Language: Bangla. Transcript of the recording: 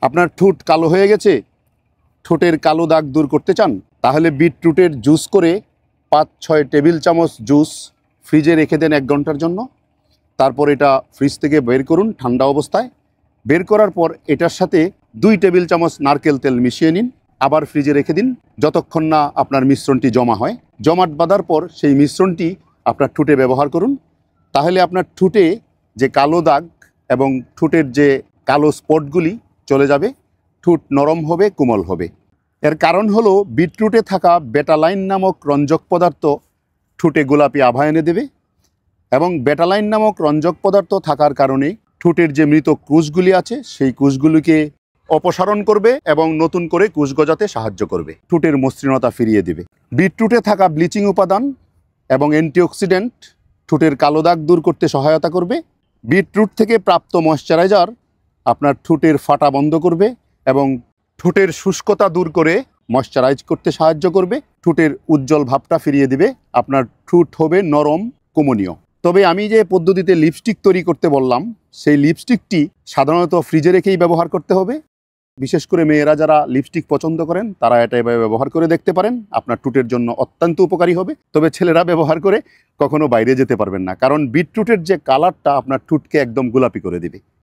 আপনার ঠোঁট কালো হয়ে গেছে, ঠোঁটের কালো দাগ দূর করতে চান, তাহলে বিটরুটের জুস করে 5-6 টেবিল চামচ জুস ফ্রিজে রেখে দেন 1 ঘন্টার জন্য। তারপর এটা ফ্রিজ থেকে বের করুন ঠান্ডা অবস্থায়। বের করার পর এটার সাথে 2 টেবিল চামচ নারকেল তেল মিশিয়ে নিন, আবার ফ্রিজে রেখে দিন যতক্ষণ না আপনার মিশ্রণটি জমা হয়। জমাট বাঁধার পর সেই মিশ্রণটি আপনার ঠোঁটে ব্যবহার করুন। তাহলে আপনার ঠোঁটে যে কালো দাগ এবং ঠোঁটের যে কালো স্পটগুলি চলে যাবে, ঠোঁট নরম হবে, কোমল হবে। এর কারণ হলো বিটরুটে থাকা বেটালাইন নামক রঞ্জক পদার্থ ঠোঁটে গোলাপি আভা এনে দেবে, এবং বেটালাইন নামক রঞ্জক পদার্থ থাকার কারণে ঠোঁটের যে মৃত কুশগুলি আছে সেই কুশগুলিকে অপসারণ করবে এবং নতুন করে কুশ গজাতে সাহায্য করবে, ঠোঁটের মসৃণতা ফিরিয়ে দেবে। বিটরুটে থাকা ব্লিচিং উপাদান এবং অ্যান্টিঅক্সিডেন্ট ঠোঁটের কালো দাগ দূর করতে সহায়তা করবে। বিটরুট থেকে প্রাপ্ত ময়শ্চারাইজার আপনার ঠোঁটের ফাটা বন্ধ করবে এবং ঠোঁটের শুষ্কতা দূর করে ময়শ্চারাইজ করতে সাহায্য করবে, ঠোঁটের উজ্জ্বল ভাবটা ফিরিয়ে দিবে, আপনার ঠোঁট হবে নরম, কমনীয়। তবে আমি যে পদ্ধতিতে লিপস্টিক তৈরি করতে বললাম, সেই লিপস্টিকটি সাধারণত ফ্রিজে রেখেই ব্যবহার করতে হবে। বিশেষ করে মেয়েরা যারা লিপস্টিক পছন্দ করেন তারা এটা এভাবে ব্যবহার করে দেখতে পারেন, আপনার ঠোঁটের জন্য অত্যন্ত উপকারী হবে। তবে ছেলেরা ব্যবহার করে কখনো বাইরে যেতে পারবেন না, কারণ বিটরুটের যে কালারটা আপনার ঠোঁটকে একদম গোলাপি করে দেবে।